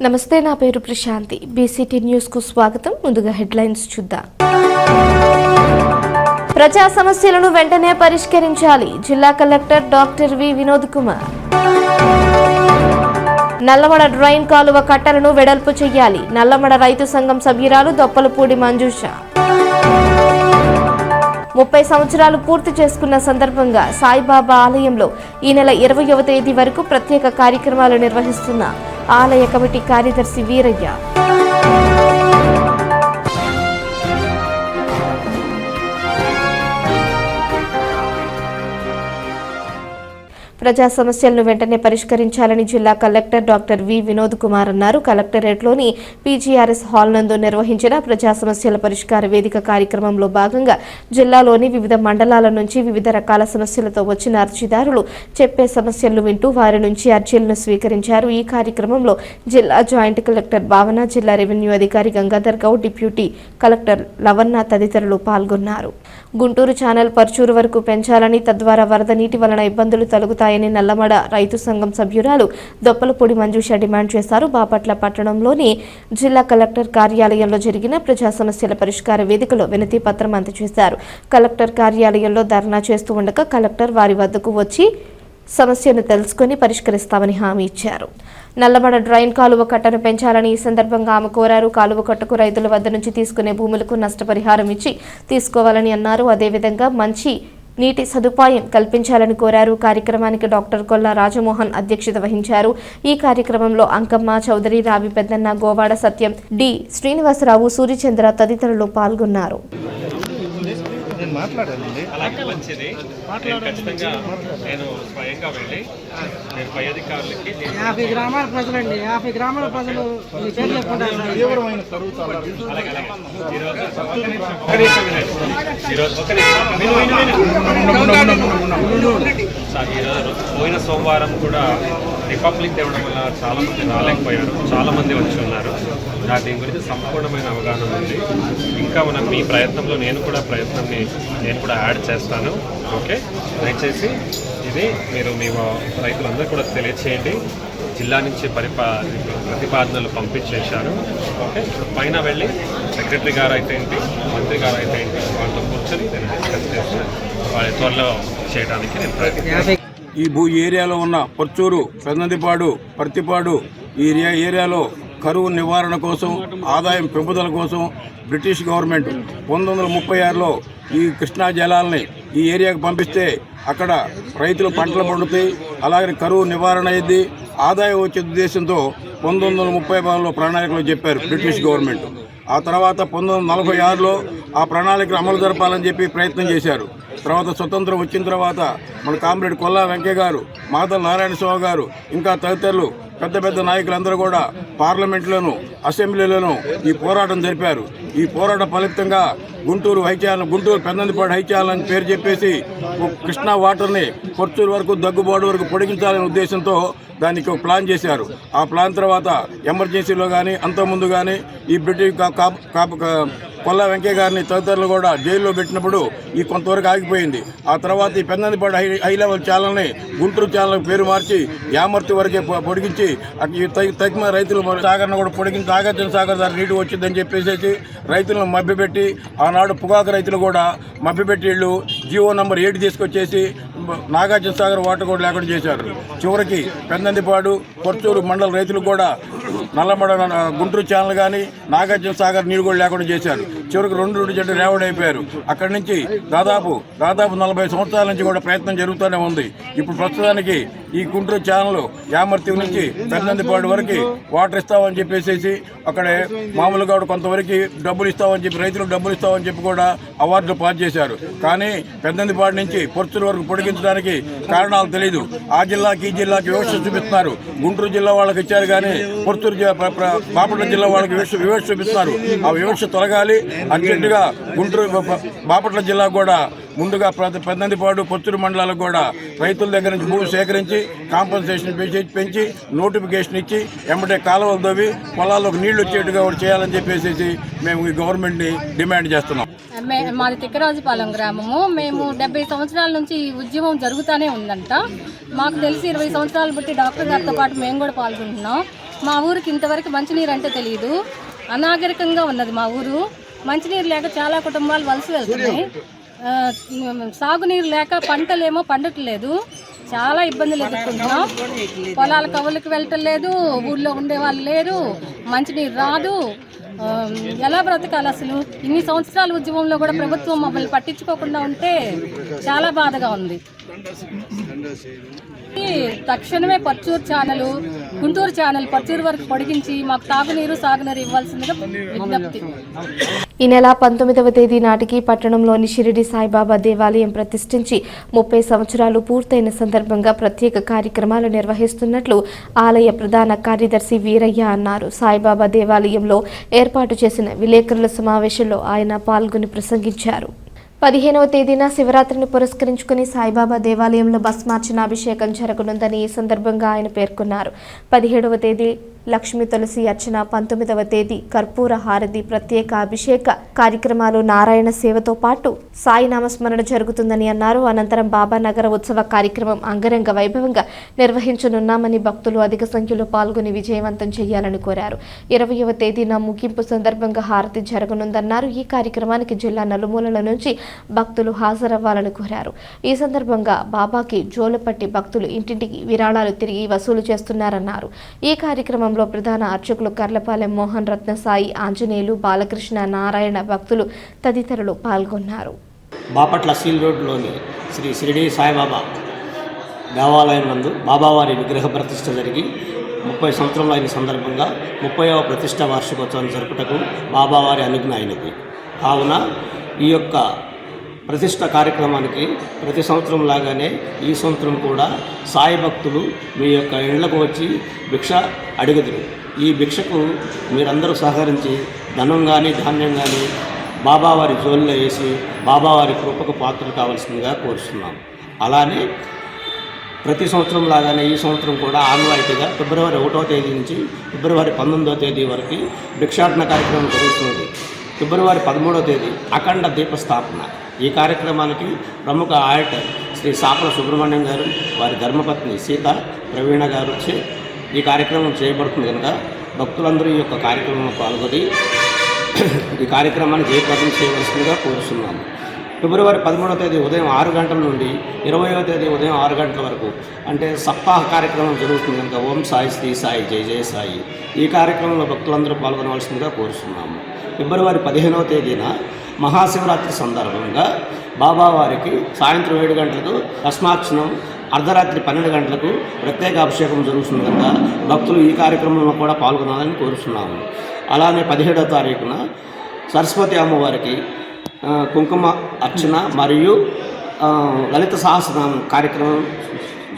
నమస్తే, నా పేరు ప్రశాంతి. బీసీటీ న్యూస్ కు స్వాగతం. ముందుగా హెడ్లైన్స్ చూద్దాం. ప్రజా సమస్యలను వెంటనే పరిష్కరించాలి. జిల్లా collector doctor V Vinod Kumar. Nallamada drain కాలువ కట్టలను వెడల్పు చేయాలి. నల్లమడ రైతు సంఘం సభ్యురాలు దొప్పలపూడి మంజుష. 30 సంవత్సరాలు పూర్తి చేసుకున్న సందర్భంగా సాయిబాబా ఆలయంలో ఈ నెల 20వ తేదీ వరకు ప్రత్యేక కార్యక్రమాలు నిర్వహిస్తున్న ఆలయ కమిటీ కార్యదర్శి వీరయ్య. ప్రజా సమస్యలను వెంటనే పరిష్కరించాలని జిల్లా collector doctor V Vinod Kumar అన్నారు. కలెక్టరేట్లోని పీజీఆర్ఎస్ హాల్ నందు నిర్వహించిన ప్రజా సమస్యల పరిష్కార వేదిక కార్యక్రమంలో భాగంగా జిల్లాలోని వివిధ మండలాల నుంచి వివిధ రకాల సమస్యలతో వచ్చిన అర్జీదారులు చెప్పే సమస్యలను వింటూ వారి నుంచి అర్జీలను స్వీకరించారు. ఈ కార్యక్రమంలో జిల్లా జాయింట్ కలెక్టర్ భావన, జిల్లా రెవెన్యూ అధికారి గంగాధర్ గౌడ్, డిప్యూటీ కలెక్టర్ లవన్న తదితరులు పాల్గొన్నారు. గుంటూరు ఛానల్ పర్చూరు వరకు పెంచాలని, తద్వారా వరద నీటి వలన ఇబ్బందులు తొలగుతాయని నల్లమడ రైతు సంఘం సభ్యురాలు దొప్పలపూడి మంజుష డిమాండ్ చేశారు. బాపట్ల పట్టణంలోని జిల్లా కలెక్టర్ కార్యాలయంలో జరిగిన ప్రజా సమస్యల పరిష్కార వేదికలో వినతి పత్రం అందజేశారు. కలెక్టర్ కార్యాలయంలో ధర్నా చేస్తూ ఉండగా కలెక్టర్ వారి వద్దకు వచ్చి సమస్యను తెలుసుకుని పరిష్కరిస్తామని హామీ ఇచ్చారు. నల్లమడ డ్రైన్ కాలువ కట్టను పెంచాలని ఈ సందర్భంగా ఆమె కోరారు. కాలువ కట్టకు రైతుల వద్ద నుంచి తీసుకునే భూములకు నష్టపరిహారం ఇచ్చి తీసుకోవాలని అన్నారు. అదేవిధంగా మంచి నీటి సదుపాయం కల్పించాలని కోరారు. కార్యక్రమానికి డాక్టర్ కొల్లా రాజమోహన్ అధ్యక్షత వహించారు. ఈ కార్యక్రమంలో అంకమ్మ చౌదరి, రావి పెద్దన్న, గోవాడ సత్యం, డి శ్రీనివాసరావు, సూర్యచంద్ర తదితరులు పాల్గొన్నారు. గ్రామాల ప్రజలండి, 50 గ్రామాల ప్రజలు పోయిన సోమవారం కూడా రిపబ్లిక్ డే ఉండడం వల్ల చాలా మంది రాలేకపోయారు. చాలా మంది వచ్చి ఉన్నారు. నాకు దీని గురించి సంపూర్ణమైన అవగాహన ఉంది. ఇంకా మీ ప్రయత్నంలో నేను కూడా యాడ్ చేస్తాను. ఓకే, దయచేసి ఇది మీరు మీ రైతులందరూ కూడా తెలియచేయండి. జిల్లా నుంచి ప్రతిపాదనలు పంపించేశారు. ఓకే, పైన వెళ్ళి సెక్రటరీ గారు అయితే ఏంటి, మంత్రి గారు అయితే ఏంటి, వాళ్ళతో కూర్చొని నేను డిస్కస్ చేస్తాను. వాళ్ళ త్వరలో చేయడానికి నేను ప్రయత్నిస్తాను. ఈ ఏరియాలో ఉన్న పర్చూరు, పెదనందిపాడు, పర్తిపాడు ఈ ఏరియాలో కరువు నివారణ కోసం, ఆదాయం పెంపుదల కోసం బ్రిటిష్ గవర్నమెంట్ 1936లో ఈ కృష్ణా జలాలని ఈ ఏరియాకు పంపిస్తే అక్కడ రైతులు పంటలు పండుతాయి, అలాగే కరువు నివారణ అయింది, ఆదాయం వచ్చే ఉద్దేశంతో 1936లో ప్రణాళికలో చెప్పారు బ్రిటిష్ గవర్నమెంట్. ఆ తర్వాత 1946లో ఆ ప్రణాళికను అమలు జరపాలని చెప్పి ప్రయత్నం చేశారు. తర్వాత స్వతంత్రం వచ్చిన తర్వాత మన కామ్రేడ్ కొల్లా వెంకయ్య గారు, మాదల నారాయణ స్వామి గారు, ఇంకా తదితరులు పెద్ద పెద్ద నాయకులందరూ కూడా పార్లమెంట్లోను, అసెంబ్లీలోనూ ఈ పోరాటం జరిపారు. ఈ పోరాట ఫలితంగా గుంటూరు పెదనందిపాడు హైచాలని పేరు చెప్పేసి కృష్ణా వాటర్ని పర్చూరు వరకు, దగ్గుబాటు వరకు పొడిగించాలనే ఉద్దేశంతో దానికి ఒక ప్లాన్ చేశారు. ఆ ప్లాన్ తర్వాత ఎమర్జెన్సీలో కానీ అంతకుముందు కానీ ఈ బ్రిటిష్ కొల్లా వెంకయ్య గారిని తదితరులు కూడా జైల్లో పెట్టినప్పుడు ఈ కొంతవరకు ఆగిపోయింది. ఆ తర్వాత ఈ పెదనందిపాడు హై లెవెల్ ఛానల్ని గుంటూరు ఛానల్ పేరు మార్చి యామర్తి వరకే పొడిగించి తగిన రైతులు సాగర్ను కూడా పొడిగించి నాగార్జున సాగర్ దాని నీటి వచ్చిందని చెప్పేసి రైతులను మభ్యపెట్టి ఆనాడు పొగాకు రైతులు కూడా మభ్యపెట్టి వీళ్ళు జీవో నంబర్ 7 తీసుకొచ్చేసి నాగార్జున సాగర్ వాటర్ కూడా లేకుండా చేశారు. చివరికి పెదనందిపాడు, పర్చూరు మండల రైతులు కూడా నల్లమడ గుంటూరు ఛానల్ కానీ నాగార్జున సాగర్ నీరు కూడా లేకుండా చేశారు. చివరికి 2 జట్లు రేవడి అయిపోయారు. అక్కడి నుంచి దాదాపు 40 సంవత్సరాల నుంచి కూడా ప్రయత్నం జరుగుతూనే ఉంది. ఇప్పుడు ప్రస్తుతానికి ఈ గుంటూరు ఛానల్ యామర్తి నుంచి పెదనందిపాడు వరకు వాటర్ ఇస్తామని చెప్పేసి అక్కడే మామూలుగా కొంతవరకు డబ్బులు ఇస్తామని చెప్పి, రైతులకు డబ్బులు ఇస్తామని చెప్పి కూడా అవార్డులు పాస్ చేశారు. కానీ పెదనందిపాడు నుంచి పర్చూరు వరకు పొడిగించడానికి కారణాలు తెలియదు. ఆ జిల్లాకి ఈ జిల్లాకి వివక్ష చూపిస్తున్నారు. గుంటూరు జిల్లా వాళ్ళకి ఇచ్చారు కానీ పర్చూరు బాపట్ల జిల్లా వాళ్ళకి వివక్ష చూపిస్తున్నారు. ఆ వివక్ష తొలగాలి. అర్జెంటుగా గుంటూరు బాపట్ల జిల్లా కూడా ముందుగా పెదనందిపాడు, పర్చూరు మండలాలకు కూడా రైతుల దగ్గర నుంచి భూమి సేకరించి కాంపన్సేషన్ పెంచి నోటిఫికేషన్ ఇచ్చి ఎమ్మటే కాలువలు తవ్వి పొలాల్లోకి నీళ్లు వచ్చేట్టుగా చేయాలని చెప్పేసి మేము ఈ గవర్నమెంట్ని డిమాండ్ చేస్తున్నాం. మాది తిక్కరాజుపాలెం గ్రామము. మేము 70 సంవత్సరాల నుంచి ఈ ఉద్యమం జరుగుతూనే ఉందంట. మాకు తెలిసి 20 సంవత్సరాలు బట్టి డాక్టర్ గారితో పాటు మేము కూడా పాల్గొంటున్నాం. మా ఊరికి ఇంతవరకు మంచినీరు అంటే తెలియదు. అనాగరికంగా ఉన్నది మా ఊరు. మంచినీరు లేక చాలా కుటుంబాలు వలస వెళ్తున్నాయి. సాగునీరు లేక పంటలేమో పండట్లేదు. చాలా ఇబ్బందులు ఎదుర్కొంటున్నాం. పొలాల కవులకు వెళ్ళటం లేదు, ఊళ్ళో ఉండే వాళ్ళు లేరు, మంచినీరు రాదు. ఎలా బ్రతకాలి అసలు? ఇన్ని సంవత్సరాల ఉద్యమంలో కూడా ప్రభుత్వం మమ్మల్ని పట్టించుకోకుండా ఉంటే చాలా బాధగా ఉంది. తక్షణమే పర్చూరు ఛానల్, గుంటూరు ఛానల్ పర్చూరు వరకు పొడిగించి మాకు తాగునీరు సాగునీరు ఇవ్వాల్సిందిగా విజ్ఞప్తి. ఈ నెల 19వ తేదీ నాటికి పట్టణంలోని షిరిడి సాయిబాబా దేవాలయం ప్రతిష్ఠించి 30 సంవత్సరాలు పూర్తయిన సందర్భంగా ప్రత్యేక కార్యక్రమాలు నిర్వహిస్తున్నట్లు ఆలయ ప్రధాన కార్యదర్శి వీరయ్య అన్నారు. సాయిబాబా దేవాలయంలో ఏర్పాటు చేసిన విలేకరుల సమావేశంలో ఆయన పాల్గొని ప్రసంగించారు. 15వ తేదీన శివరాత్రిని పురస్కరించుకుని సాయిబాబా దేవాలయంలో భస్మార్చన అభిషేకం జరగనుందని ఈ సందర్భంగా ఆయన పేర్కొన్నారు. 17వ తేదీ లక్ష్మీ తులసి అర్చన, 19వ తేదీ కర్పూర హారతి, ప్రత్యేక అభిషేక కార్యక్రమాలు, నారాయణ సేవతో పాటు సాయి నామస్మరణ జరుగుతుందని అన్నారు. అనంతరం బాబా నగర ఉత్సవ కార్యక్రమం అంగరంగ వైభవంగా నిర్వహించనున్నామని భక్తులు అధిక సంఖ్యలో పాల్గొని విజయవంతం చేయాలని కోరారు. 20వ తేదీన ముగింపు సందర్భంగా హారతి జరగనుందన్నారు. ఈ కార్యక్రమానికి జిల్లా నలుమూలల నుంచి భక్తులు హాజరవ్వాలని కోరారు. ఈ సందర్భంగా బాబాకి జోలపట్టి భక్తులు ఇంటింటికి విరాళాలు తిరిగి వసూలు చేస్తున్నారన్నారు. ఈ కార్యక్రమంలో ప్రధాన అర్చకులు కర్లపాలెం మోహన్ రత్న, సాయి ఆంజనేయులు, బాలకృష్ణ, నారాయణ భక్తులు తదితరులు పాల్గొన్నారు. బాపట్ల సీల్ రోడ్లోని శ్రీ షిరిడి సాయిబాబా దేవాలయం నందు బాబావారి విగ్రహ ప్రతిష్ఠ జరిగి 30 సంవత్సరంలో అయిన సందర్భంగా 30వ ప్రతిష్ట వార్షికోత్సవాన్ని జరుపుటకు బాబావారి అనుజ్ఞ అయినది. కావున ఈ యొక్క ప్రతిష్ట కార్యక్రమానికి ప్రతి సంవత్సరం లాగానే ఈ సంవత్సరం కూడా సాయి భక్తులు మీ యొక్క ఇళ్లకు వచ్చి భిక్ష అడుగుదురు. ఈ భిక్షకు మీరందరూ సహకరించి ధనం కానీ ధాన్యం కానీ బాబావారి జోలిలో వేసి బాబావారి కృపకు పాత్రలు కావాల్సిందిగా కోరుతున్నాం. అలానే ప్రతి సంవత్సరం లాగానే ఈ సంవత్సరం కూడా ఆనవాయితీగా ఫిబ్రవరి 1వ తేదీ నుంచి ఫిబ్రవరి 19వ తేదీ వరకు భిక్షాటన కార్యక్రమం జరుగుతుంది. ఫిబ్రవరి 13వ తేదీ అఖండ దీపస్థాపన. ఈ కార్యక్రమానికి ప్రముఖ ఆడిటర్ శ్రీ సాపల సుబ్రహ్మణ్యం గారు, వారి ధర్మపత్ని సీత ప్రవీణ గారు వచ్చి ఈ కార్యక్రమం చేయబడుతుంది కనుక భక్తులందరూ ఈ యొక్క కార్యక్రమంలో పాల్గొని ఈ కార్యక్రమాన్ని జయప్రదం చేయవలసిందిగా కోరుతున్నాము. ఫిబ్రవరి 13వ తేదీ ఉదయం 6 గంటల నుండి 20వ తేదీ ఉదయం 6 గంటల వరకు అంటే సప్తాహ కార్యక్రమం జరుగుతుంది కనుక ఓం సాయి శ్రీ సాయి జయ జయ సాయి ఈ కార్యక్రమంలో భక్తులందరూ పాల్గొనవలసిందిగా కోరుతున్నాము. ఫిబ్రవరి 15వ తేదీన మహాశివరాత్రి సందర్భంగా బాబావారికి సాయంత్రం 7 గంటలకు భస్మార్చనం, అర్ధరాత్రి 12 గంటలకు ప్రత్యేక అభిషేకం జరుగుతుంది కనుక భక్తులు ఈ కార్యక్రమంలో కూడా పాల్గొనాలని కోరుతున్నాము. అలానే 17వ తారీఖున సరస్వతి అమ్మవారికి కుంకుమ అర్చన మరియు లలిత సహస్రనామం కార్యక్రమం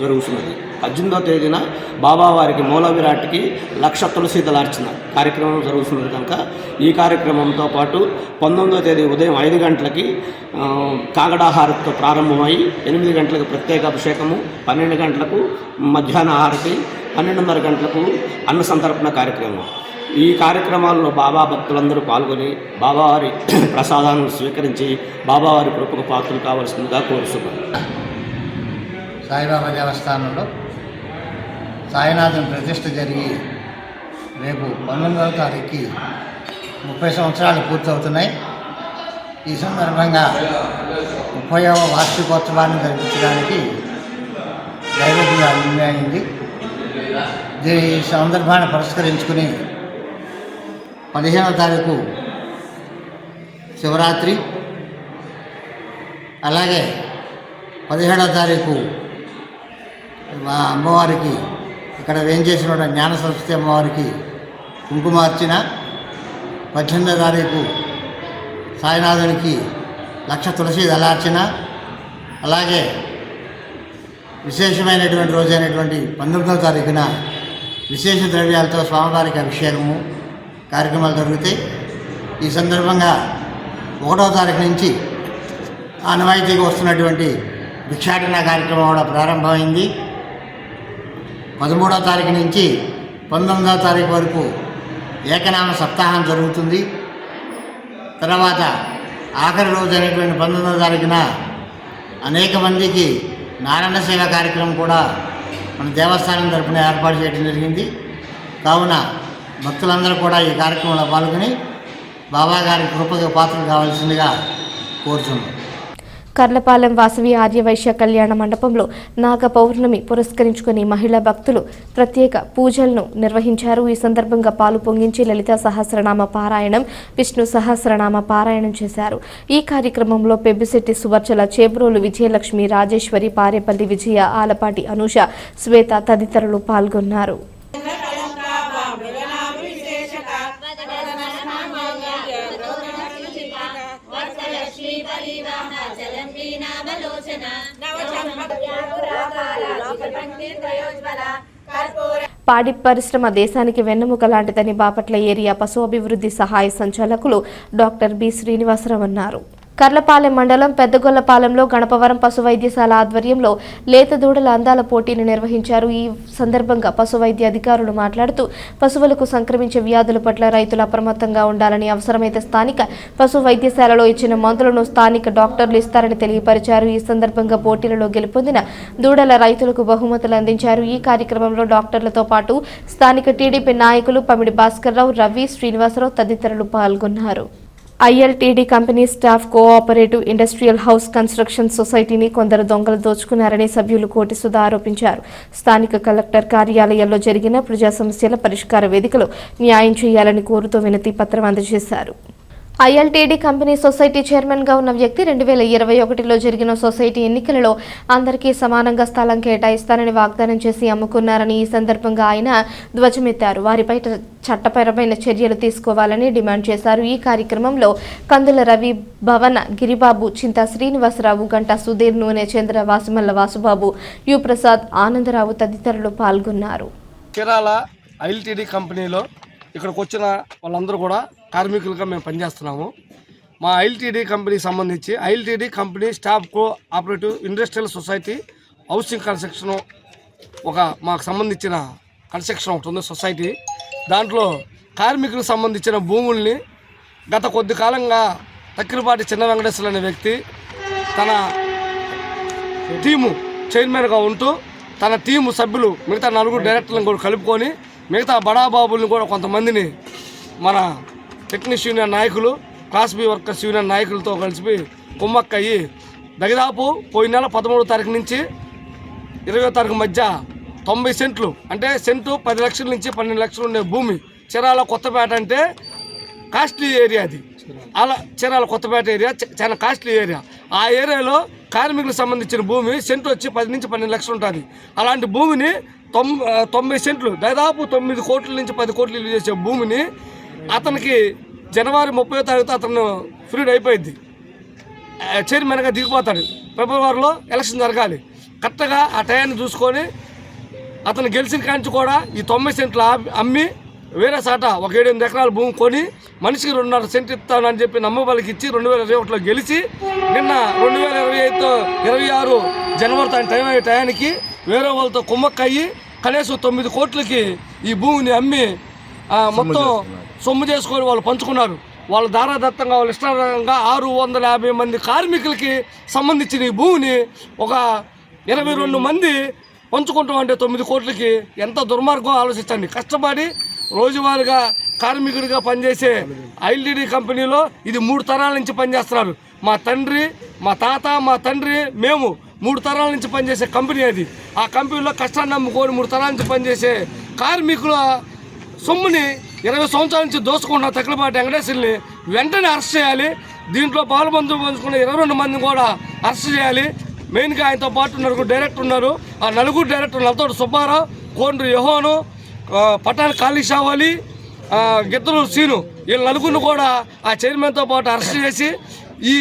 జరుగుతున్నది. 18వ తేదీన బాబావారికి మూల విరాట్కి 1,00,000 తులసి దళార్చన కార్యక్రమం జరుగుతున్నది కనుక ఈ కార్యక్రమంతో పాటు 19వ తేదీ ఉదయం 5 గంటలకి కాగడాహారతితో ప్రారంభమై 8 గంటలకు ప్రత్యేక అభిషేకము, 12 గంటలకు మధ్యాహ్న హారతి, 12:30 గంటలకు అన్న సంతర్పణ కార్యక్రమం. ఈ కార్యక్రమాల్లో బాబా భక్తులందరూ పాల్గొని బాబావారి ప్రసాదాలను స్వీకరించి బాబావారి కృపకు పాత్రలు కావాల్సిందిగా కోరుతున్నాను. సాయిబాబా దేవస్థానంలో సాయినాథుని ప్రతిష్ఠ జరిగి రేపు 19వ తారీఖుకి 30 సంవత్సరాలు పూర్తవుతున్నాయి. ఈ సందర్భంగా 30వ వార్షికోత్సవాన్ని జరిపించడానికి దైవజ్ఞ అయింది. ఈ సందర్భాన్ని పురస్కరించుకుని 15వ తారీఖు శివరాత్రి, అలాగే 17వ తారీఖు అమ్మవారికి ఇక్కడ వేంచేసిన జ్ఞాన సరస్వతి అమ్మవారికి కుంకుమార్చన, 18వ తారీఖు సాయినాథునికి 1,00,000 తులసి దళార్చన, అలాగే విశేషమైనటువంటి రోజైనటువంటి 19వ తారీఖున విశేష ద్రవ్యాలతో స్వామివారికి అభిషేకము కార్యక్రమాలు జరుగుతాయి. ఈ సందర్భంగా 1వ తారీఖు నుంచి ఆనవాయితీగా వస్తున్నటువంటి భిక్షాటన కార్యక్రమం కూడా ప్రారంభమైంది. 13వ తారీఖు నుంచి 19వ తారీఖు వరకు ఏకనామ సప్తాహం జరుగుతుంది. తర్వాత ఆఖరి రోజు అనేటువంటి 19వ తారీఖున అనేక మందికి నారాయణ సేవ కార్యక్రమం కూడా మన దేవస్థానం తరఫున ఏర్పాటు చేయడం జరిగింది. కావున భక్తులందరూ కూడా ఈ కార్యక్రమంలో పాల్గొని బాబా గారి కృపకు పాత్రలు కావాల్సిందిగా కోరుతున్నాం. కర్లపాలెం వాసవి ఆర్యవైశ్య కళ్యాణ మండపంలో నాగ పౌర్ణమి పురస్కరించుకుని మహిళా భక్తులు ప్రత్యేక పూజలను నిర్వహించారు. ఈ సందర్భంగా పాలు పొంగించి లలిత సహస్రనామ పారాయణం, విష్ణు సహస్రనామ పారాయణం చేశారు. ఈ కార్యక్రమంలో పెబ్బిశెట్టి సువర్చల, చేబ్రోలు విజయలక్ష్మి, రాజేశ్వరి, పారేపల్లి విజయ, ఆలపాటి అనూష, శ్వేత తదితరులు పాల్గొన్నారు. పాడి పరిశ్రమ దేశానికి వెన్నెముక లాంటిదని బాపట్ల ఏరియా పశు అభివృద్ధి సహాయ సంచాలకులు డాక్టర్ బి శ్రీనివాసరావు అన్నారు. కర్లపాలెం మండలం పెద్దగొల్లపాలెంలో గణపవరం పశు వైద్యశాల ఆధ్వర్యంలో లేత దూడల అందాల పోటీని నిర్వహించారు. ఈ సందర్భంగా పశు వైద్య అధికారులు మాట్లాడుతూ పశువులకు సంక్రమించే వ్యాధుల పట్ల రైతులు అప్రమత్తంగా ఉండాలని, అవసరమైతే స్థానిక పశు వైద్యశాలలో ఇచ్చిన మందులను స్థానిక డాక్టర్లు ఇస్తారని తెలియపరిచారు. ఈ సందర్భంగా పోటీలలో గెలుపొందిన దూడల రైతులకు బహుమతులు అందించారు. ఈ కార్యక్రమంలో డాక్టర్లతో పాటు స్థానిక టీడీపీ నాయకులు పమిడి భాస్కర్రావు, రవి, శ్రీనివాసరావు తదితరులు పాల్గొన్నారు. ILTD company staff cooperative industrial house construction సొసైటీని కొందరు దొంగలు దోచుకున్నారని సభ్యులు కోటి సుధా ఆరోపించారు. స్థానిక కలెక్టర్ కార్యాలయంలో జరిగిన ప్రజా సమస్యల పరిష్కార వేదికలో న్యాయం చేయాలని కోరుతూ వినతి పత్రం అందజేశారు. ఐఎల్టీడీ కంపెనీ సొసైటీ చైర్మన్గా ఉన్న వ్యక్తి 2021లో జరిగిన సొసైటీ ఎన్నికలలో అందరికీ సమానంగా స్థలం కేటాయిస్తానని వాగ్దానం చేసి అమ్ముకున్నారని ఈ సందర్భంగా ఆయన ధ్వజమెత్తారు. వారిపై చట్టపరమైన చర్యలు తీసుకోవాలని డిమాండ్ చేశారు. ఈ కార్యక్రమంలో కందుల రవి, భవన గిరిబాబు, చింతా శ్రీనివాసరావు, గంటా సుధీర్, నూనె చంద్ర, వాసుమల్ల వాసుబాబు, యు ప్రసాద్, ఆనందరావు తదితరులు పాల్గొన్నారు. చీరాల ఐఎల్టీడీ కంపెనీలో ఇక్కడికి వచ్చిన వాళ్ళందరూ కూడా కార్మికులుగా మేము పనిచేస్తున్నాము. మా ఐఎల్టీడీ కంపెనీకి సంబంధించి ILTD company staff cooperative industrial society housing construction మాకు సంబంధించిన కన్స్ట్రక్షన్ ఒకటి ఉంది సొసైటీ. దాంట్లో కార్మికులకు సంబంధించిన భూముల్ని గత కొద్ది కాలంగా తక్కినపాటి చిన్న వెంకటేశ్వర అనే వ్యక్తి తన టీము చైర్మన్గా ఉంటూ తన టీము సభ్యులు మిగతా 4 డైరెక్టర్లను కూడా కలుపుకొని మిగతా బడాబాబుల్ని కూడా కొంతమందిని మన టెక్నిషియన్ యూనియన్ నాయకులు, క్లాస్ బి వర్కర్స్ యూనియన్ నాయకులతో కలిసి కుమ్మక్కయ్యి దాదాపు పోయిన నెల 13వ తారీఖు నుంచి 20వ తారీఖు మధ్య 90 సెంట్లు అంటే సెంటు 10 లక్షల నుంచి 12 లక్షలు ఉండే భూమి చీరాల కొత్తపేట అంటే కాస్ట్లీ ఏరియా. అది అలా చీరాల కొత్తపేట ఏరియా చాలా కాస్ట్లీ ఏరియా. ఆ ఏరియాలో కార్మికులకు సంబంధించిన భూమి సెంటు వచ్చి 10 నుంచి 12 లక్షలు ఉంటుంది. అలాంటి భూమిని 90 సెంట్లు దాదాపు 9 కోట్ల నుంచి 10 కోట్లు ఇల్లు చేసే భూమిని అతనికి జనవరి 30వ తారీఖు అతను ఫ్రీడ్ అయిపోయింది. చైర్మన్గా దిగిపోతాడు. ఫిబ్రవరిలో ఎలక్షన్ జరగాలి. కరెక్ట్గా ఆ టయాన్ని చూసుకొని అతను గెలిచిన కాంచి కూడా ఈ 90 సెంట్లు అమ్మి వేరే సాట ఒక 7-8 ఎకరాల భూమి కొని మనిషికి 2.5 సెంట్ ఇస్తానని చెప్పి నమ్మబలికి ఇచ్చి 2021లో గెలిచి నిన్న 2026 జనవరి టయానికి వేరే వాళ్ళతో కుమ్మక్కయ్యి కనీసం 9 కోట్లకి ఈ భూమిని అమ్మి మొత్తం సొమ్ము చేసుకొని వాళ్ళు పంచుకున్నారు. వాళ్ళు దారాదత్తంగా వాళ్ళు ఇష్టంగా 650 మంది కార్మికులకి సంబంధించిన ఈ భూమిని ఒక 22 మంది పంచుకుంటాం అంటే 9 కోట్లకి ఎంత దుర్మార్గం ఆలోచించండి. కష్టపడి రోజువారీగా కార్మికుడిగా పనిచేసే ఐఎల్టీడీ కంపెనీలో ఇది 3 తరాల నుంచి పనిచేస్తున్నారు. మా తండ్రి, మా తాత, మా తండ్రి, మేము 3 తరాల నుంచి పనిచేసే కంపెనీ అది. ఆ కంపెనీలో కష్టాన్ని నమ్ముకొని 3 తరాల నుంచి పనిచేసే కార్మికుల సొమ్ముని 20 సంవత్సరాల నుంచి దోసుకున్న తక్కిలపాటి వెంకటేశ్వరుని వెంటనే అరెస్ట్ చేయాలి. దీంట్లో పంచుకున్న 22 మందిని కూడా అరెస్ట్ చేయాలి. మెయిన్గా ఆయనతో పాటు 4 డైరెక్టర్ ఉన్నారు. ఆ 4 డైరెక్టర్లు అతడు సుబ్బారావు, కోండ్రు యెహోను, పఠాన్ ఖాళీ షావాలి, గిద్దరు సీను వీళ్ళ 4 కూడా ఆ చైర్మన్తో పాటు అరెస్ట్ చేసి ఈ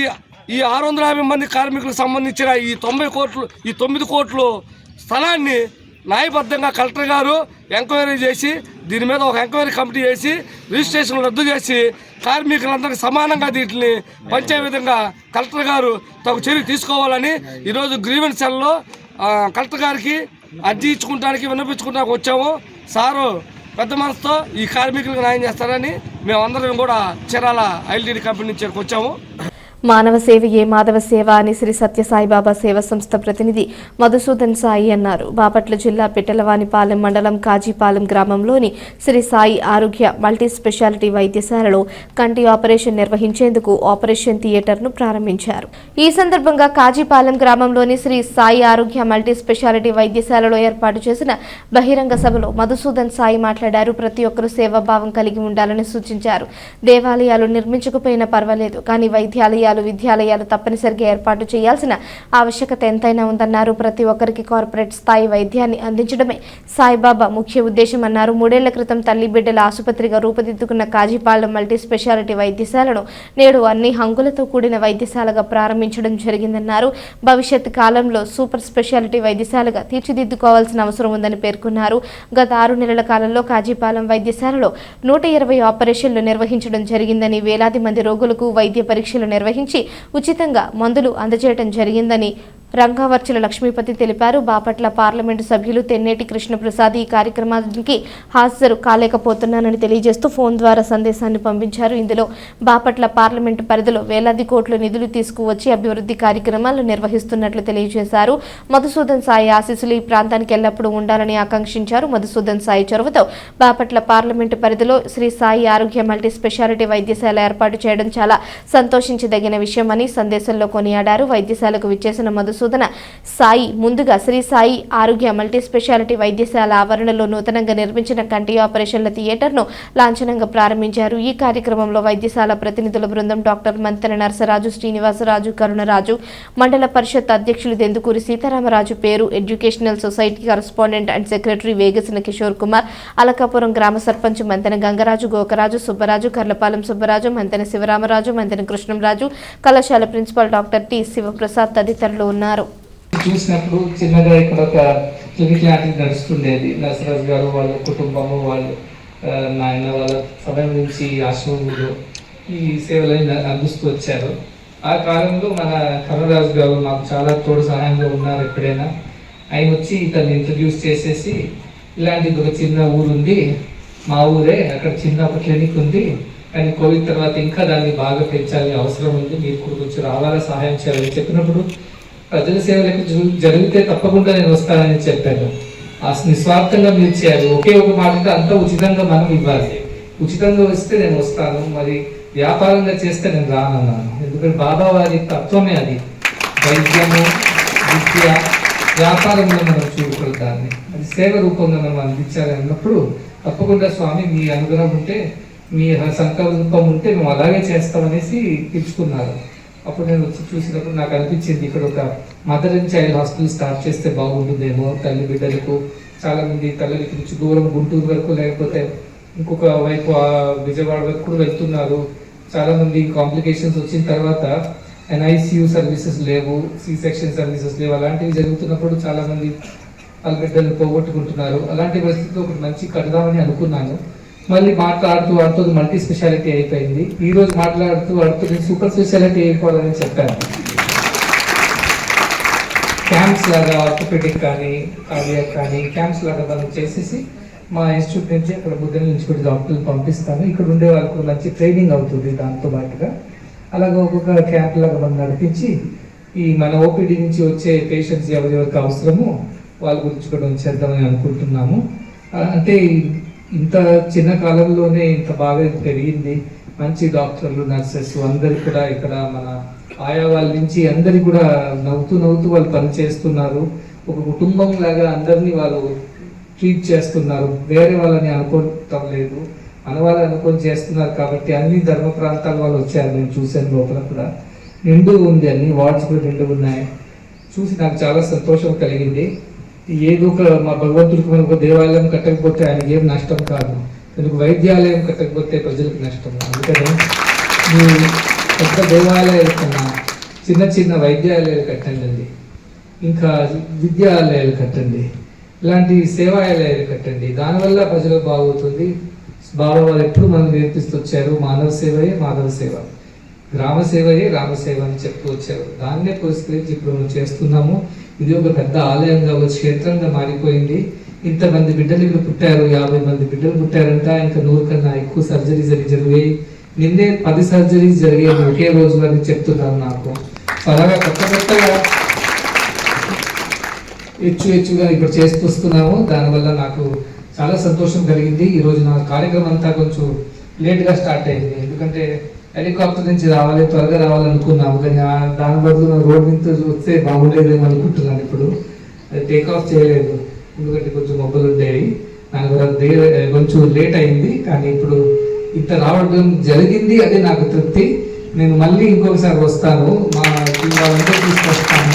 650 మంది కార్మికులకు సంబంధించిన ఈ 9 కోట్లు స్థలాన్ని న్యాయబద్ధంగా కలెక్టర్ గారు ఎంక్వైరీ చేసి దీని మీద ఒక ఎంక్వైరీ కమిటీ చేసి రిజిస్ట్రేషన్ రద్దు చేసి కార్మికులందరికీ సమానంగా వీటిని పంచే విధంగా కలెక్టర్ గారు తగు చర్య తీసుకోవాలని ఈరోజు గ్రీవెన్స్ సెల్లో కలెక్టర్ గారికి అర్జీ ఇచ్చుకుంటానికి విన్నపించుకుంటానికి వచ్చాము. సారు పెద్ద మనసుతో ఈ కార్మికులకు న్యాయం చేస్తారని మేమందరం కూడా చీరాల ఐఎల్టీడీ కంపెనీ నుంచి వచ్చాము. మానవ సేవయే మాధవ సేవ అని శ్రీ సత్యసాయిబాబా సేవ సంస్థ ప్రతినిధి మధుసూదన్ సాయి అన్నారు. బాపట్ల జిల్లా పిట్టలవానిపాలెం మండలం కాజీపాలెం గ్రామంలోని శ్రీ సాయి ఆరోగ్య మల్టీ స్పెషాలిటీ వైద్యశాలలో కంటి ఆపరేషన్ నిర్వహించేందుకు ఆపరేషన్ థియేటర్ను ప్రారంభించారు. ఈ సందర్భంగా కాజీపాలెం గ్రామంలోని శ్రీ సాయి ఆరోగ్య మల్టీ స్పెషాలిటీ వైద్యశాలలో ఏర్పాటు చేసిన బహిరంగ సభలో మధుసూదన్ సాయి మాట్లాడారు. ప్రతి ఒక్కరూ సేవాభావం కలిగి ఉండాలని సూచించారు. దేవాలయాలు నిర్మించకపోయినా పర్వాలేదు, కానీ వైద్యాలయాలు విద్యాలయాలు తప్పనిసరిగా ఏర్పాటు చేయాల్సిన ఆవశ్యకత ఎంతైనా ఉందన్నారు. ప్రతి ఒక్కరికి కార్పొరేట్ స్థాయి వైద్యాన్ని అందించడమే సాయిబాబా ముఖ్య ఉద్దేశం అన్నారు. 3 ఏళ్ల క్రితం తల్లి బిడ్డల ఆసుపత్రిగా రూపుదిద్దుకున్న కాజీపాలెం మల్టీ స్పెషాలిటీ వైద్యశాలను నేడు అన్ని హంగులతో కూడిన వైద్యశాలగా ప్రారంభించడం జరిగిందన్నారు. భవిష్యత్ కాలంలో సూపర్ స్పెషాలిటీ వైద్యశాలగా తీర్చిదిద్దుకోవాల్సిన అవసరం ఉందని పేర్కొన్నారు. గత 6 నెలల కాలంలో కాజీపాలెం వైద్యశాలలో 120 ఆపరేషన్లు నిర్వహించడం జరిగిందని, వేలాది మంది రోగులకు వైద్య పరీక్షలు నిర్వహించి ఉచితంగా మందులు అందజేయడం జరిగిందని రంగావర్చుల లక్ష్మీపతి తెలిపారు. బాపట్ల పార్లమెంటు సభ్యులు తెన్నేటి కృష్ణప్రసాద్ ఈ కార్యక్రమానికి హాజరు కాలేకపోతున్నానని తెలియజేస్తూ ఫోన్ ద్వారా సందేశాన్ని పంపించారు. ఇందులో బాపట్ల పార్లమెంటు పరిధిలో వేలాది కోట్ల నిధులు తీసుకువచ్చి అభివృద్ధి కార్యక్రమాలు నిర్వహిస్తున్నట్లు తెలియజేశారు. మధుసూదన్ సాయి ఆశీస్సులు ఈ ప్రాంతానికి ఎల్లప్పుడూ ఉండాలని ఆకాంక్షించారు. మధుసూదన్ సాయి చొరవతో బాపట్ల పార్లమెంటు పరిధిలో శ్రీ సాయి ఆరోగ్య మల్టీ స్పెషాలిటీ వైద్యశాల ఏర్పాటు చేయడం చాలా సంతోషించదగిన విషయమని సందేశంలో కొనియాడారు. వైద్యశాలకు విచ్చేసిన మధుసూదన సాయి ముందుగా శ్రీ సాయి ఆరోగ్య మల్టీ స్పెషాలిటీ వైద్యశాల ఆవరణలో నూతనంగా నిర్మించిన కంటి ఆపరేషన్ల థియేటర్ను లాంఛనంగా ప్రారంభించారు. ఈ కార్యక్రమంలో వైద్యశాల ప్రతినిధుల బృందం డాక్టర్ మంతెన నరసరాజు, శ్రీనివాసరాజు, కరుణరాజు, మండల పరిషత్ అధ్యక్షులు దెందుకూరి సీతారామరాజు, పేరు educational society correspondent and secretary Vegasina Kishore Kumar, Alakapuram గ్రామ సర్పంచ్ మంతెన గంగరాజు, గోకరాజు, సుబ్బరాజు, కర్లపాలెం సుబ్బరాజు, మంతెన శివరామరాజు, మంతెన కృష్ణంరాజు, కళాశాల ప్రిన్సిపల్ డాక్టర్ టి శివప్రసాద్ తదితరులు ఉన్నారు. చూసినప్పుడు చిన్నగా ఇక్కడ ఒక క్లినిక్ లాంటిది నడుస్తుండేది. నరసరాజు గారు వాళ్ళ కుటుంబము, వాళ్ళు నాయన వాళ్ళ సమయం నుంచి ఆశ్రమంలో ఈ సేవలను అందిస్తూ వచ్చారు. ఆ కాలంలో మన కరుణరాజు గారు మాకు చాలా తోడు సహాయంగా ఉన్నారు. ఎప్పుడైనా ఆయన వచ్చి ఇతన్ని ఇంట్రడ్యూస్ చేసేసి, ఇలాంటిది ఒక చిన్న ఊరు ఉంది, మా ఊరే, అక్కడ చిన్న ఒక క్లినిక్ ఉంది, కానీ కోవిడ్ తర్వాత ఇంకా దాన్ని బాగా పెంచాలని అవసరం ఉంది, మీరు కూడా కొంచెం రావాలా, సహాయం చేయాలని చెప్పినప్పుడు ప్రజల సేవలకు జరిగితే తప్పకుండా నేను వస్తానని చెప్పాను. ఆ నిస్వార్థంగా మీరు చేయాలి. ఒకే ఒక మాటతో అంతా ఉచితంగా మనం ఇవ్వాలి. ఉచితంగా వస్తే నేను వస్తాను, మరి వ్యాపారంగా చేస్తే నేను రానన్నాను. ఎందుకంటే బాబా వారి తత్వమే అది. వైద్యము, విద్య, వ్యాపారంలో మనం చూడకూడదు దాన్ని. అది సేవ రూపంగా మనం అందించాలి అన్నప్పుడు తప్పకుండా స్వామి మీ అనుగ్రహం ఉంటే, మీ సంకల్పం ఉంటే మేము అలాగే చేస్తామనేసి పిలుచుకున్నారు. అప్పుడు నేను వచ్చి చూసినప్పుడు నాకు అనిపించింది, ఇక్కడ ఒక mother and child hospital start చేస్తే బాగుంటుందేమో. తల్లి బిడ్డలకు చాలామంది తల్లికి నుంచి దూరం గుంటూరు వరకు, లేకపోతే ఇంకొక వైపు విజయవాడ వరకు కూడా వెళ్తున్నారు. చాలామంది కాంప్లికేషన్స్ వచ్చిన తర్వాత NICU సర్వీసెస్ లేవు, C-సెక్షన్ సర్వీసెస్ లేవు. అలాంటివి జరుగుతున్నప్పుడు చాలామంది వాళ్ళ బిడ్డలు పోగొట్టుకుంటున్నారు. అలాంటి పరిస్థితిలో ఒకటి మంచి కడదామని అనుకున్నాను. మళ్ళీ మాట్లాడుతూ మల్టీ స్పెషాలిటీ అయిపోయింది. ఈ రోజు మాట్లాడుతూ నేను సూపర్ స్పెషాలిటీ అయిపోవాలని చెప్పాను. క్యాంప్స్ లాగా ఆర్థోపెడిక్ కానీ కార్డియాక్ కానీ క్యాంప్స్ లాగా మనం చేసేసి మా ఇన్స్టిట్యూట్ నుంచి అక్కడ బుద్ధి నుంచి కూడా డాక్టర్లు పంపిస్తాను. ఇక్కడ ఉండే వాళ్ళకు మంచి ట్రైనింగ్ అవుతుంది. దాంతో పాటుగా అలాగే ఒక్కొక్క క్యాంప్ లాగా మనం నడిపించి ఈ మన OPD నుంచి వచ్చే పేషెంట్స్ ఎవరెవరికి అవసరమో వాళ్ళ గురించి కూడా చేద్దామని అనుకుంటున్నాము. అంటే ఇంత చిన్న కాలంలోనే ఇంత బాగా పెరిగింది. మంచి డాక్టర్లు, నర్సెస్ అందరు కూడా ఇక్కడ మన ఆయా వాళ్ళ నుంచి అందరి కూడా నవ్వుతూ వాళ్ళు పనిచేస్తున్నారు. ఒక కుటుంబం లాగా అందరినీ వాళ్ళు ట్రీట్ చేస్తున్నారు. వేరే వాళ్ళని అనుకోవటం లేదు, మన వాళ్ళు అనుకొని చేస్తున్నారు. కాబట్టి అన్ని ధర్మ ప్రాంతాల వాళ్ళు వచ్చారు. నేను చూశాను, లోపల కూడా నిండు ఉంది, అన్ని వార్డ్స్ కూడా నిండు ఉన్నాయి. చూసి నాకు చాలా సంతోషం కలిగింది. ఏదో ఒక మా భగవంతుడికి మనకు ఒక దేవాలయం కట్టకపోతే ఆయనకి ఏం నష్టం కాదు, ఎందుకు వైద్యాలయం కట్టకపోతే ప్రజలకు నష్టం. అందుకని మీరు పెద్ద దేవాలయాలు కన్నా చిన్న వైద్యాలయాలు కట్టండి, ఇంకా విద్యాలయాలు కట్టండి, ఇలాంటి సేవాలయాలు కట్టండి. దానివల్ల ప్రజలకు బాగుతుంది. బాబా వారు ఎప్పుడు మనం నేర్పిస్తూ వచ్చారు, మానవ సేవయే మాధవ సేవ, గ్రామ సేవయే రామసేవ అని చెప్తూ వచ్చారు. దాన్నే పురస్కరించి ఇప్పుడు మనం చేస్తున్నాము. ఇది ఒక పెద్ద ఆలయంగా, ఒక క్షేత్రంగా మారిపోయింది. ఇంతమంది బిడ్డలు ఇక్కడ పుట్టారు, 50 మంది బిడ్డలు పుట్టారంట. ఇంకా 100 కన్నా ఎక్కువ సర్జరీ జరిగాయి. నిన్నే 10 సర్జరీస్ జరిగాయి ఒకే రోజు అని చెప్తున్నారు నాకు. అలాగా కొత్తగా హెచ్చుగా ఇప్పుడు చేస్తూస్తున్నాము. దానివల్ల నాకు చాలా సంతోషం కలిగింది. ఈరోజు నా కార్యక్రమం అంతా కొంచెం లేట్గా స్టార్ట్ అయింది, ఎందుకంటే హెలికాప్టర్ నుంచి త్వరగా రావాలనుకున్నాము. కానీ దాని బదులు రోడ్ మీద వస్తే బాగుండేదేమో అనుకుంటున్నాను. ఇప్పుడు అది టేక్ ఆఫ్ చేయలేదు, ఎందుకంటే కొంచెం మొబ్బలు ఉండేవి. దానివల్ల కొంచెం లేట్ అయింది. కానీ ఇప్పుడు ఇంత రావడం జరిగింది, అదే నాకు తృప్తి. నేను మళ్ళీ ఇంకొకసారి వస్తాను, మా వాళ్ళందరూ తీసుకొస్తాను.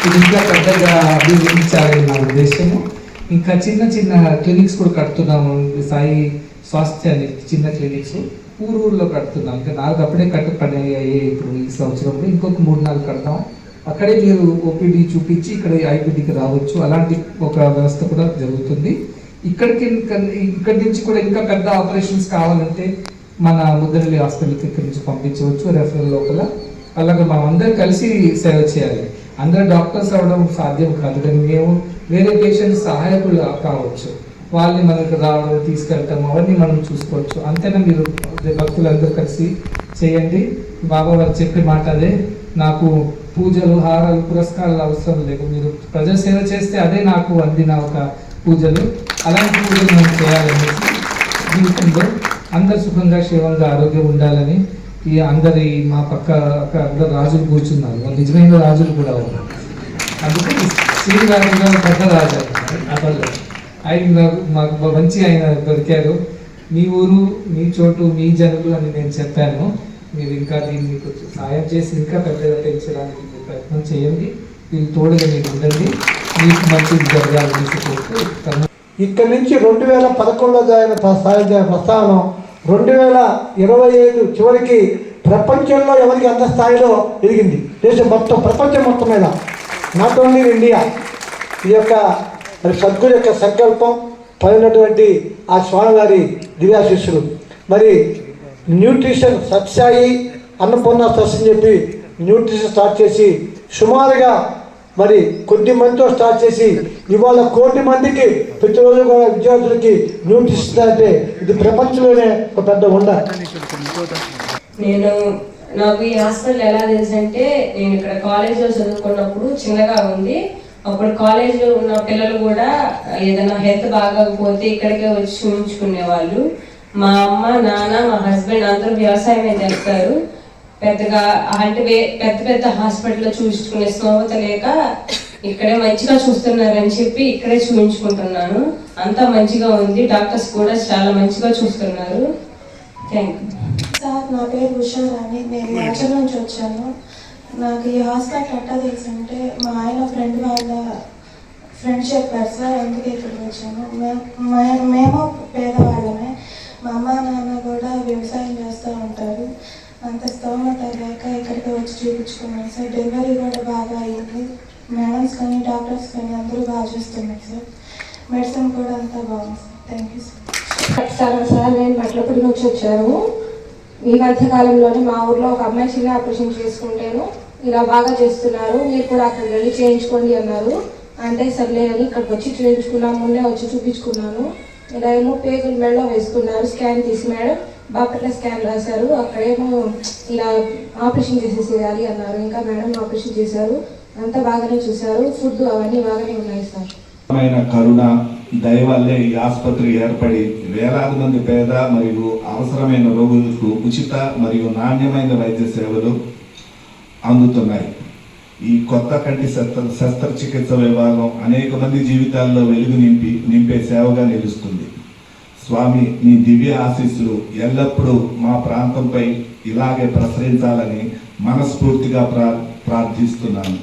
ఇది ఇంకా పెద్దగా అభివృద్ధించాలని నా ఉద్దేశము. ఇంకా చిన్న క్లినిక్స్ కూడా కడుతున్నాము. సాయి స్వాస్థ్య అని చిన్న క్లినిక్స్ ఊర్లో కడుతున్నాం. ఇంకా 4 అప్పుడే పడ్డాయి. ఇప్పుడు ఈ సంవత్సరంలో ఇంకొక 3-4 కడతాం. అక్కడే మీరు ఓపీడీ చూపించి ఇక్కడ ఐపీడీకి రావచ్చు. అలాంటి ఒక వ్యవస్థ కూడా జరుగుతుంది. ఇక్కడి నుంచి కూడా ఇంకా పెద్ద ఆపరేషన్స్ కావాలంటే మన ముద్దనల్లి హాస్పిటల్కి ఇక్కడి నుంచి పంపించవచ్చు రెఫరల్ లోపల. అలాగే మనం అందరం కలిసి సేవ చేయాలి. అందరూ డాక్టర్స్ అవ్వడం సాధ్యం కాదు, కానీ మేము వేరే పేషెంట్స్ సహాయకులు కావచ్చు. వాళ్ళని మనకు రావడం తీసుకెళ్ళటం అవన్నీ మనం చూసుకోవచ్చు. అంతేనా మీరు భక్తులందరూ కలిసి చేయండి. బాబా వారు చెప్పే మాట అదే, నాకు పూజలు హారాలు పురస్కారాలు అవసరం లేదు, మీరు ప్రజాసేవ చేస్తే అదే నాకు అందిన ఒక పూజలు. అలాంటి పూజలు మనం చేయాలనేసి జీవితంలో అందరు సుఖంగా క్షేమంగా ఆరోగ్యం ఉండాలని. ఈ అందరి మా పక్క అందరు రాజులు కూర్చున్నారు, నిజమైన రాజులు కూడా ఉన్నారు. అందుకని శ్రీరాజు గారు పెద్ద రాజు అతను. ఆయన మాకు మంచి ఆయన దొరికారు. మీ ఊరు మీ చోటు మీ జనులు అని నేను చెప్పాను. మీరు ఇంకా దీన్ని కొంచెం సాయం చేసి ఇంకా పెద్దగా పెంచడానికి ప్రయత్నం చేయండి. వీళ్ళు తోడుగా మీరు ఉండండి, మీకు మంచిది జరగాలని కోరుతూ ఇక్కడి నుంచి 2011లో జరిగిన ప్రస్థానం 2025 చివరికి ప్రపంచంలో ఎవరికి అంత స్థాయిలో ఎదిగింది. దేశం మొత్తం, ప్రపంచం మొత్తం మీద, నాట్ ఓన్లీ ఇండియా. ఈ యొక్క సద్గురు యొక్క సంకల్పం పడినటువంటి ఆ స్వామివారి దివ్యాశిష్యులు. మరి న్యూట్రిషన్ సత్సాయి అన్నపూర్ణ ట్రస్ట్ అని చెప్పి న్యూట్రిషన్ స్టార్ట్ చేసి సుమారుగా మరి కొద్ది మందితో స్టార్ట్ చేసి ఇవాళ 1 కోటి మందికి ప్రతిరోజు కూడా విద్యార్థులకి న్యూట్రిషన్ అంటే ఇది ప్రపంచంలోనే ఒక పెద్ద ఉండ. నాకు ఈ హాస్పిటల్ ఎలా తెలుసు అంటే, నేను ఇక్కడ కాలేజ్లో చదువుకున్నప్పుడు చిన్నగా ఉంది. అప్పుడు కాలేజ్లో ఉన్న పిల్లలు కూడా ఏదైనా హెల్త్ బాగోకపోతే ఇక్కడికే వచ్చి చూపించుకునే వాళ్ళు. మా అమ్మ నాన్న మా హస్బెండ్ అందరూ వ్యవసాయమే చేస్తారు. పెద్దగా అంటే పెద్ద హాస్పిటల్లో చూపించుకునే స్తోమత లేక ఇక్కడే మంచిగా చూస్తున్నారని చెప్పి ఇక్కడే చూపించుకుంటున్నాను. అంతా మంచిగా ఉంది, డాక్టర్స్ కూడా చాలా మంచిగా చూస్తున్నారు. Thank you sir. నా పేరు ఉషారాణి, నేను రాజు నుంచి వచ్చాను. నాకు ఈ హాస్పిటల్ ఎట్లా తెలుసు అంటే, మా ఆయన ఫ్రెండ్ వాళ్ళ ఫ్రెండ్ చెప్పారు సార్, అందుకే ఇక్కడికి వచ్చాను. మేము పేదవాళ్ళమే. మా అమ్మ నాన్న కూడా వ్యవసాయం చేస్తూ ఉంటారు. అంత స్తోమత లేక ఇక్కడికి వచ్చి చూపించుకున్నాను సార్. డెలివరీ కూడా బాగా అయ్యింది. మేడమ్స్ కానీ డాక్టర్స్ కానీ అందరూ బాగా చూస్తున్నారు సార్. మెడిసిన్ కూడా అంతా బాగుంది sir. Thank you sir. Sir నేను మట్లపూడి నుంచి వచ్చాను. ఈ మధ్యకాలంలోనే మా ఊర్లో ఒక అమ్మాయి చిన్న ఆపరేషన్ చేసుకుంటేను ఇలా బాగా చేస్తున్నారు, మీరు కూడా అక్కడికి వెళ్ళి చేయించుకోండి అన్నారు. అంటే సర్లే అని ఇక్కడికి వచ్చి చేయించుకున్నాను. ముందే వచ్చి చూపించుకున్నాను. ఇలా ఏమో పేగులు మెడలో వేసుకున్నారు. స్కాన్ తీసి మేడం బాపట్ల స్కాన్ రాశారు. అక్కడేమో ఇలా ఆపరేషన్ చేసేసేయాలి అన్నారు. ఇంకా మేడం ఆపరేషన్ చేశారు, అంతా బాగానే చూశారు. ఫుడ్ అవన్నీ బాగానే ఉన్నాయి సార్. కరుణ దయ వల్లే ఈ ఆసుపత్రి ఏర్పడి వేలాది మంది పేద మరియు అవసరమైన రోగులకు ఉచిత మరియు నాణ్యమైన వైద్య సేవలు అందుతున్నాయి. ఈ కొత్త కంటి శస్త్రచికిత్స విభాగం అనేక మంది జీవితాల్లో వెలుగు నింపే సేవగా నిలుస్తుంది. స్వామి మీ దివ్య ఆశీస్సులు ఎల్లప్పుడూ మా ప్రాంతంపై ఇలాగే ప్రసరించాలని మనస్ఫూర్తిగా ప్రార్థిస్తున్నాను.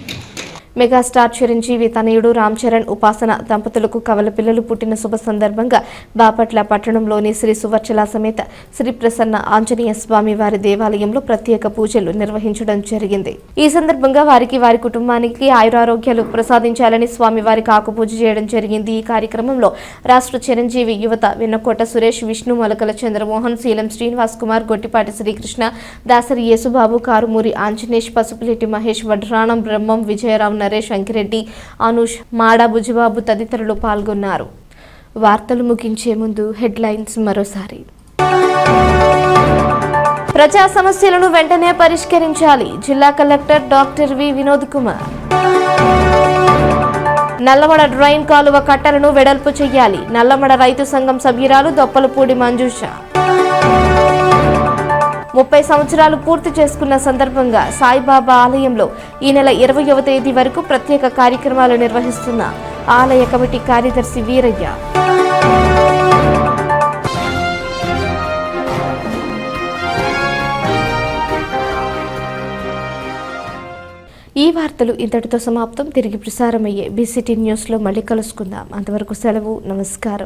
మెగాస్టార్ చిరంజీవి తనయుడు రామ్ చరణ్ ఉపాసన దంపతులకు కవల పిల్లలు పుట్టిన శుభ సందర్భంగా బాపట్ల పట్టణంలోని శ్రీ సువర్చల సమేత శ్రీ ప్రసన్న ఆంజనేయ స్వామి వారి దేవాలయంలో ప్రత్యేక పూజలు నిర్వహించడం జరిగింది. ఈ సందర్భంగా వారి కుటుంబానికి ఆయురారోగ్యాలు ప్రసాదించాలని స్వామి వారికి ఆకుపూజ చేయడం జరిగింది. ఈ కార్యక్రమంలో రాష్ట్ర చిరంజీవి యువత వెన్నకోట సురేష్, విష్ణు, మొలకల చంద్రమోహన్, శీలం శ్రీనివాస్ కుమార్, గొట్టిపాటి శ్రీకృష్ణ, దాసరి యేసుబాబు, కారుమూరి ఆంజనేష్, పసుపులేటి మహేష్, వడ్రాణం బ్రహ్మం, విజయరావు, నరేష్, అంకిరెడ్డి, అనూష్, మాడా బుజ్జిబాబు తదితరులు పాల్గొన్నారు. వార్తలు ముగించే ముందు హెడ్లైన్స్ మరోసారి. ప్రజా సమస్యలను వెంటనే పరిష్కరించాలి జిల్లా collector doctor V Vinod Kumar. Nallamada drain కాలువ కట్టలను వెడల్పు చేయాలి నల్లమడ రైతు సంఘం సభ్యురాలు దొప్పలపూడి మంజుష. 30 సంవత్సరాలు పూర్తి చేసుకున్న సందర్భంగా సాయిబాబా ఆలయంలో ఈ నెల 20వ తేదీ వరకు ప్రత్యేక కార్యక్రమాలు నిర్వహిస్తున్న ఆలయ కమిటీ కార్యదర్శి వీరయ్య. ఈ వార్తలు ఇంతటితో సమాప్తం. తిరిగి ప్రసారమయ్యే BCT న్యూస్లో మళ్ళీ కలుసుకుందాం. అంతవరకు సెలవు. నమస్కారం.